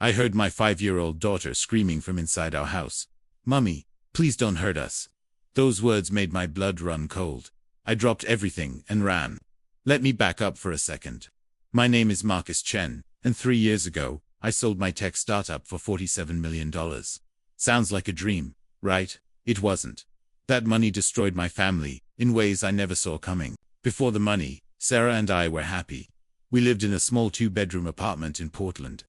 I heard my 5-year-old daughter screaming from inside our house. "Mummy, please don't hurt us." Those words made my blood run cold. I dropped everything and ran. Let me back up for a second. My name is Marcus Chen, and 3 years ago, I sold my tech startup for $47 million. Sounds like a dream, right? It wasn't. That money destroyed my family, in ways I never saw coming. Before the money, Sarah and I were happy. We lived in a small 2-bedroom apartment in Portland.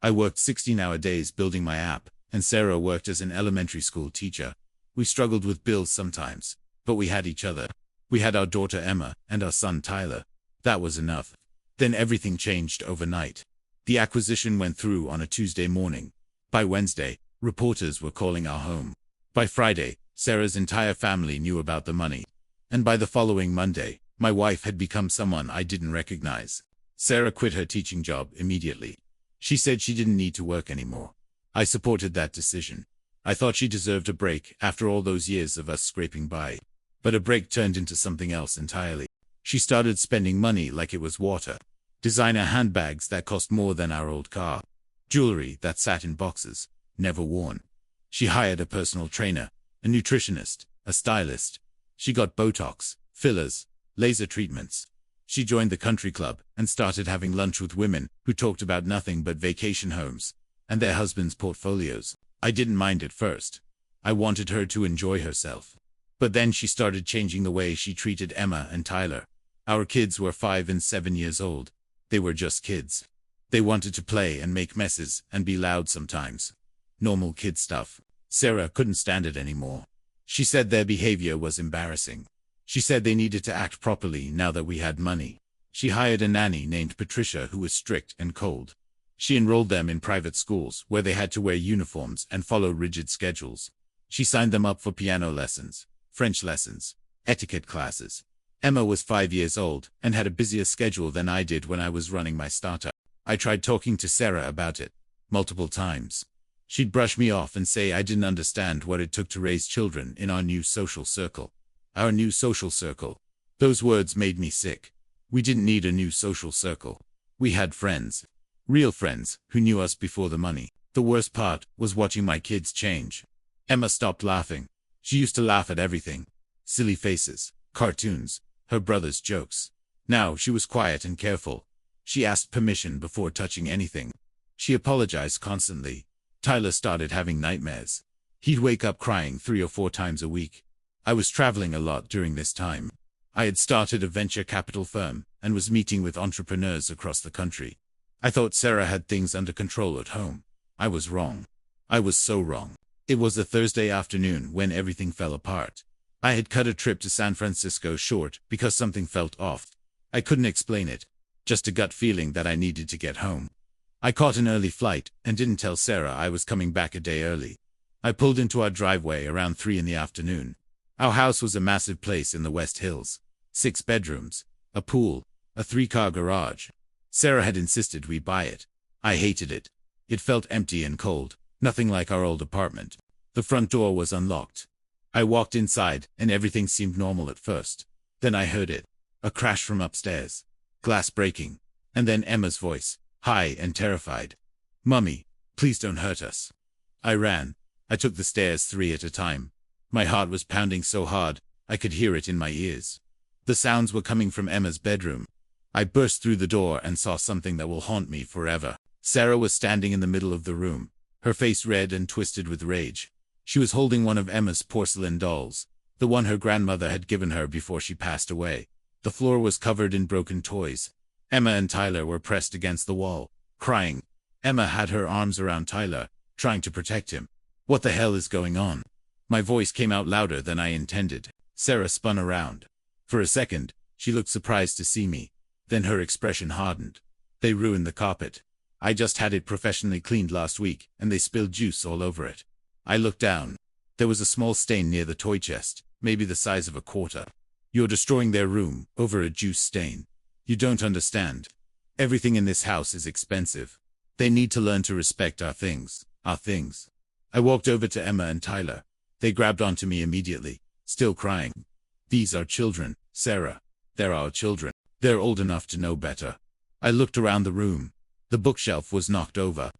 I worked 16-hour days building my app, and Sarah worked as an elementary school teacher. We struggled with bills sometimes, but we had each other. We had our daughter Emma and our son Tyler. That was enough. Then everything changed overnight. The acquisition went through on a Tuesday morning. By Wednesday, reporters were calling our home. By Friday, Sarah's entire family knew about the money. And by the following Monday, my wife had become someone I didn't recognize. Sarah quit her teaching job immediately. She said she didn't need to work anymore. I supported that decision. I thought she deserved a break after all those years of us scraping by. But a break turned into something else entirely. She started spending money like it was water. Designer handbags that cost more than our old car. Jewelry that sat in boxes, never worn. She hired a personal trainer, a nutritionist, a stylist. She got Botox, fillers, laser treatments. She joined the country club and started having lunch with women who talked about nothing but vacation homes and their husbands' portfolios. I didn't mind at first. I wanted her to enjoy herself. But then she started changing the way she treated Emma and Tyler. Our kids were 5 and 7 years old. They were just kids. They wanted to play and make messes and be loud sometimes. Normal kid stuff. Sarah couldn't stand it anymore. She said their behavior was embarrassing. She said they needed to act properly now that we had money. She hired a nanny named Patricia who was strict and cold. She enrolled them in private schools where they had to wear uniforms and follow rigid schedules. She signed them up for piano lessons, French lessons, etiquette classes. Emma was 5 years old and had a busier schedule than I did when I was running my startup. I tried talking to Sarah about it, multiple times. She'd brush me off and say I didn't understand what it took to raise children in our new social circle. Our new social circle. Those words made me sick. We didn't need a new social circle. We had friends. Real friends, who knew us before the money. The worst part was watching my kids change. Emma stopped laughing. She used to laugh at everything. Silly faces, cartoons, her brother's jokes. Now she was quiet and careful. She asked permission before touching anything. She apologized constantly. Tyler started having nightmares. He'd wake up crying 3 or 4 times a week. I was traveling a lot during this time. I had started a venture capital firm and was meeting with entrepreneurs across the country. I thought Sarah had things under control at home. I was wrong. I was so wrong. It was a Thursday afternoon when everything fell apart. I had cut a trip to San Francisco short because something felt off. I couldn't explain it. Just a gut feeling that I needed to get home. I caught an early flight and didn't tell Sarah I was coming back a day early. I pulled into our driveway around 3 in the afternoon. Our house was a massive place in the West Hills. 6 bedrooms, a pool, a 3-car garage. Sarah had insisted we buy it. I hated it. It felt empty and cold, nothing like our old apartment. The front door was unlocked. I walked inside and everything seemed normal at first. Then I heard it. A crash from upstairs. Glass breaking. And then Emma's voice, high and terrified. "Mummy, please don't hurt us." I ran. I took the stairs 3 at a time. My heart was pounding so hard, I could hear it in my ears. The sounds were coming from Emma's bedroom. I burst through the door and saw something that will haunt me forever. Sarah was standing in the middle of the room, her face red and twisted with rage. She was holding one of Emma's porcelain dolls, the one her grandmother had given her before she passed away. The floor was covered in broken toys. Emma and Tyler were pressed against the wall, crying. Emma had her arms around Tyler, trying to protect him. "What the hell is going on?" My voice came out louder than I intended. Sarah spun around. For a second, she looked surprised to see me. Then her expression hardened. "They ruined the carpet. I just had it professionally cleaned last week, and they spilled juice all over it." I looked down. There was a small stain near the toy chest, maybe the size of a quarter. "You're destroying their room over a juice stain. You don't understand. Everything in this house is expensive. They need to learn to respect our things, our things." I walked over to Emma and Tyler. They grabbed onto me immediately, still crying. "These are children, Sarah. They're our children. They're old enough to know better." I looked around the room. The bookshelf was knocked over.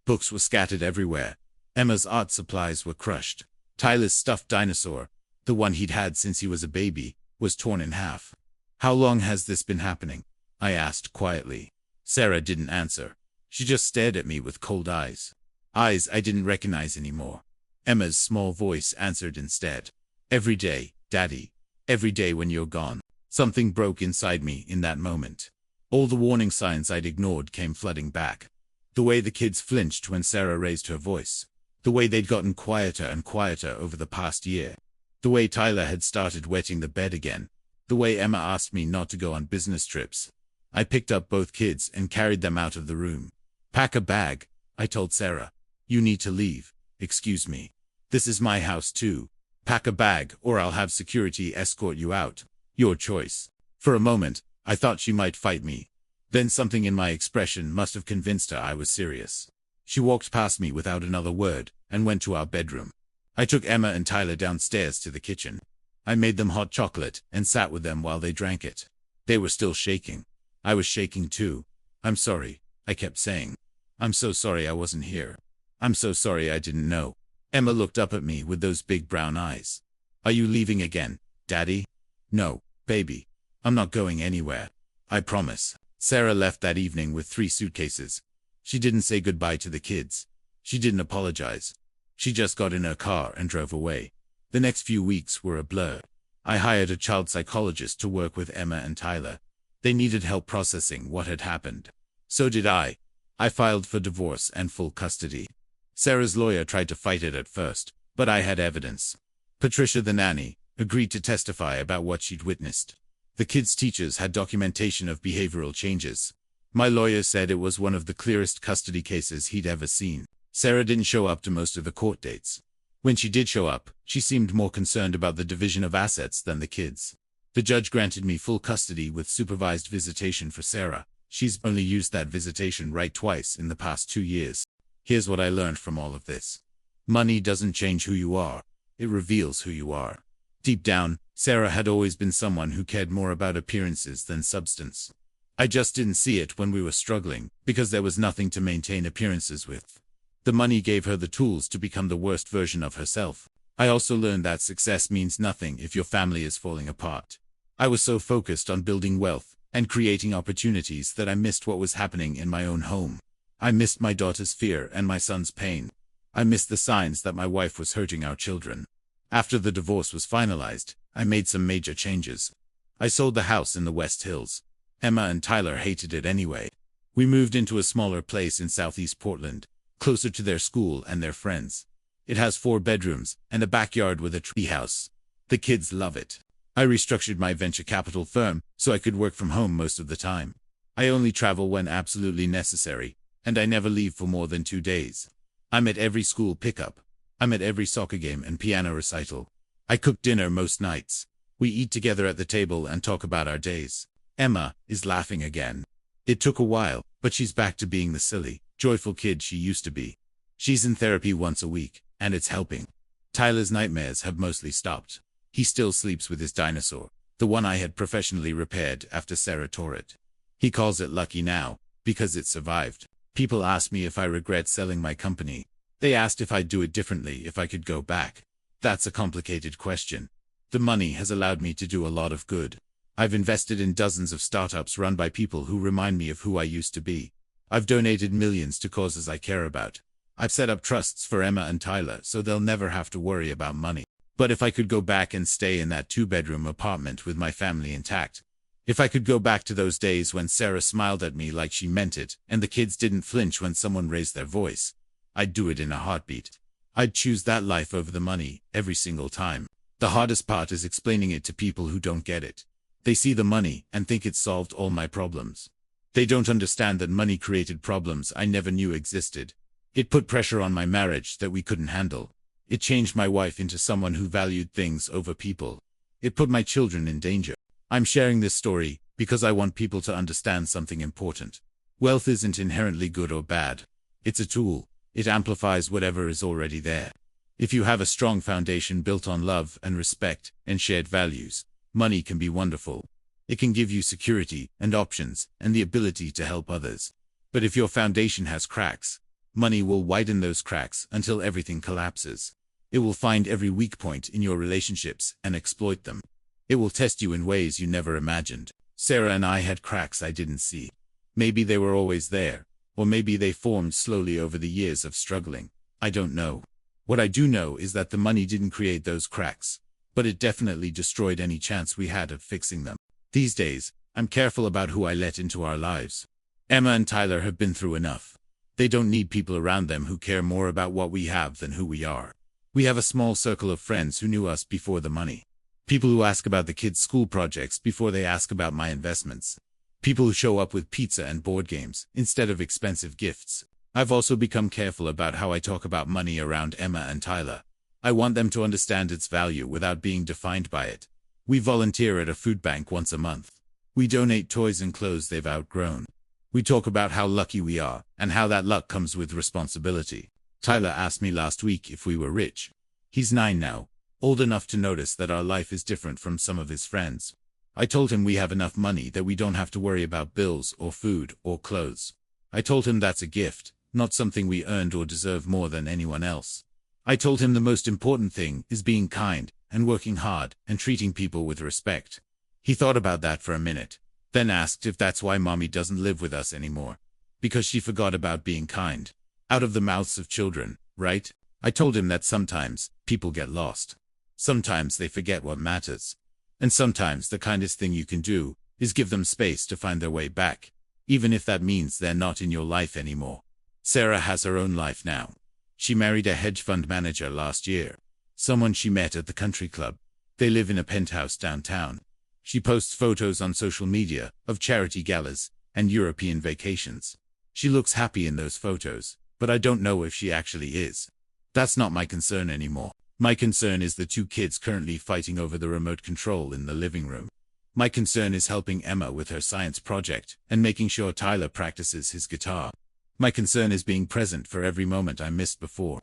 Books were scattered everywhere. Emma's art supplies were crushed. Tyler's stuffed dinosaur, the one he'd had since he was a baby, was torn in half. "How long has this been happening?" I asked quietly. Sarah didn't answer. She just stared at me with cold eyes. Eyes I didn't recognize anymore. Emma's small voice answered instead. "Every day, Daddy. Every day when you're gone." Something broke inside me in that moment. All the warning signs I'd ignored came flooding back. The way the kids flinched when Sarah raised her voice. The way they'd gotten quieter and quieter over the past year. The way Tyler had started wetting the bed again. The way Emma asked me not to go on business trips. I picked up both kids and carried them out of the room. "Pack a bag," I told Sarah. "You need to leave." "Excuse me. This is my house too. Pack a bag or I'll have security escort you out. Your choice." For a moment, I thought she might fight me. Then something in my expression must have convinced her I was serious. She walked past me without another word and went to our bedroom. I took Emma and Tyler downstairs to the kitchen. I made them hot chocolate and sat with them while they drank it. They were still shaking. I was shaking too. "I'm sorry," I kept saying. "I'm so sorry I wasn't here. I'm so sorry I didn't know." Emma looked up at me with those big brown eyes. "Are you leaving again, Daddy?" "No, baby. I'm not going anywhere. I promise." Sarah left that evening with 3 suitcases. She didn't say goodbye to the kids. She didn't apologize. She just got in her car and drove away. The next few weeks were a blur. I hired a child psychologist to work with Emma and Tyler. They needed help processing what had happened. So did I. I filed for divorce and full custody. Sarah's lawyer tried to fight it at first, but I had evidence. Patricia, the nanny, agreed to testify about what she'd witnessed. The kids' teachers had documentation of behavioral changes. My lawyer said it was one of the clearest custody cases he'd ever seen. Sarah didn't show up to most of the court dates. When she did show up, she seemed more concerned about the division of assets than the kids. The judge granted me full custody with supervised visitation for Sarah. She's only used that visitation right twice in the past 2 years. Here's what I learned from all of this. Money doesn't change who you are. It reveals who you are. Deep down, Sarah had always been someone who cared more about appearances than substance. I just didn't see it when we were struggling, because there was nothing to maintain appearances with. The money gave her the tools to become the worst version of herself. I also learned that success means nothing if your family is falling apart. I was so focused on building wealth and creating opportunities that I missed what was happening in my own home. I missed my daughter's fear and my son's pain. I missed the signs that my wife was hurting our children. After the divorce was finalized, I made some major changes. I sold the house in the West Hills. Emma and Tyler hated it anyway. We moved into a smaller place in southeast Portland, closer to their school and their friends. It has 4 bedrooms and a backyard with a treehouse. The kids love it. I restructured my venture capital firm so I could work from home most of the time. I only travel when absolutely necessary, and I never leave for more than 2 days. I'm at every school pickup. I'm at every soccer game and piano recital. I cook dinner most nights. We eat together at the table and talk about our days. Emma is laughing again. It took a while, but she's back to being the silly, joyful kid she used to be. She's in therapy once a week, and it's helping. Tyler's nightmares have mostly stopped. He still sleeps with his dinosaur, the one I had professionally repaired after Sarah tore it. He calls it lucky now, because it survived. People ask me if I regret selling my company. They asked if I'd do it differently if I could go back. That's a complicated question. The money has allowed me to do a lot of good. I've invested in dozens of startups run by people who remind me of who I used to be. I've donated millions to causes I care about. I've set up trusts for Emma and Tyler so they'll never have to worry about money. But if I could go back and stay in that 2-bedroom apartment with my family intact, if I could go back to those days when Sarah smiled at me like she meant it and the kids didn't flinch when someone raised their voice, I'd do it in a heartbeat. I'd choose that life over the money every single time. The hardest part is explaining it to people who don't get it. They see the money and think it solved all my problems. They don't understand that money created problems I never knew existed. It put pressure on my marriage that we couldn't handle. It changed my wife into someone who valued things over people. It put my children in danger. I'm sharing this story because I want people to understand something important. Wealth isn't inherently good or bad. It's a tool. It amplifies whatever is already there. If you have a strong foundation built on love and respect and shared values, money can be wonderful. It can give you security and options and the ability to help others. But if your foundation has cracks, Money will widen those cracks until everything collapses. It will find every weak point in your relationships and exploit them. It will test you in ways you never imagined. Sarah and I had cracks I didn't see. Maybe they were always there, or maybe they formed slowly over the years of struggling. I don't know. What I do know is that the money didn't create those cracks, but it definitely destroyed any chance we had of fixing them. These days, I'm careful about who I let into our lives. Emma and Tyler have been through enough. They don't need people around them who care more about what we have than who we are. We have a small circle of friends who knew us before the money. People who ask about the kids' school projects before they ask about my investments. People who show up with pizza and board games instead of expensive gifts. I've also become careful about how I talk about money around Emma and Tyler. I want them to understand its value without being defined by it. We volunteer at a food bank once a month. We donate toys and clothes they've outgrown. We talk about how lucky we are and how that luck comes with responsibility. Tyler asked me last week if we were rich. He's 9 now, old enough to notice that our life is different from some of his friends. I told him we have enough money that we don't have to worry about bills or food or clothes. I told him that's a gift, not something we earned or deserve more than anyone else. I told him the most important thing is being kind and working hard and treating people with respect. He thought about that for a minute, then asked if that's why Mommy doesn't live with us anymore. Because she forgot about being kind. Out of the mouths of children, right? I told him that sometimes people get lost. Sometimes they forget what matters. And sometimes the kindest thing you can do is give them space to find their way back, even if that means they're not in your life anymore. Sarah has her own life now. She married a hedge fund manager last year, someone she met at the country club. They live in a penthouse downtown. She posts photos on social media of charity galas and European vacations. She looks happy in those photos, but I don't know if she actually is. That's not my concern anymore. My concern is the 2 kids currently fighting over the remote control in the living room. My concern is helping Emma with her science project and making sure Tyler practices his guitar. My concern is being present for every moment I missed before.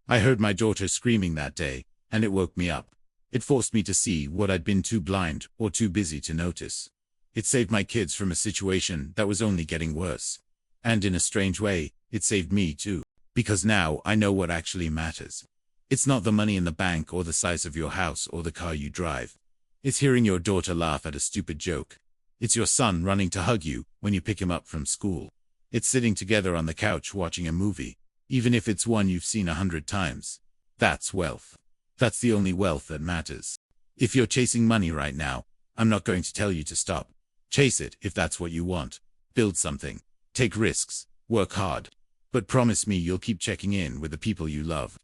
I heard my daughter screaming that day, and it woke me up. It forced me to see what I'd been too blind or too busy to notice. It saved my kids from a situation that was only getting worse. And in a strange way, it saved me too. Because now I know what actually matters. It's not the money in the bank or the size of your house or the car you drive. It's hearing your daughter laugh at a stupid joke. It's your son running to hug you when you pick him up from school. It's sitting together on the couch watching a movie, even if it's one you've seen 100 times. That's wealth. That's the only wealth that matters. If you're chasing money right now, I'm not going to tell you to stop. Chase it if that's what you want. Build something. Take risks. Work hard. But promise me you'll keep checking in with the people you love.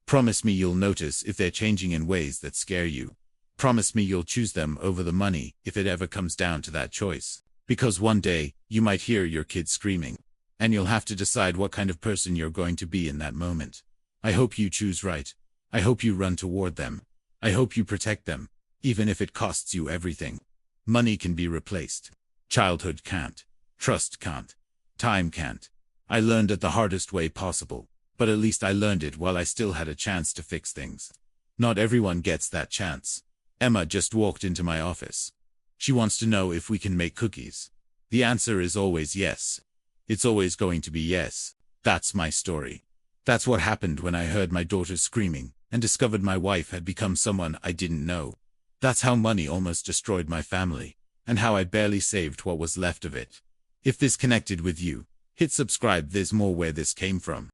Promise me you'll notice if they're changing in ways that scare you. Promise me you'll choose them over the money if it ever comes down to that choice. Because one day, you might hear your kids screaming. And you'll have to decide what kind of person you're going to be in that moment. I hope you choose right. I hope you run toward them. I hope you protect them, even if it costs you everything. Money can be replaced. Childhood can't. Trust can't. Time can't. I learned it the hardest way possible, but at least I learned it while I still had a chance to fix things. Not everyone gets that chance. Emma just walked into my office. She wants to know if we can make cookies. The answer is always yes. It's always going to be yes. That's my story. That's what happened when I heard my daughter screaming and discovered my wife had become someone I didn't know. That's how money almost destroyed my family, and how I barely saved what was left of it. If this connected with you, hit subscribe. There's more where this came from.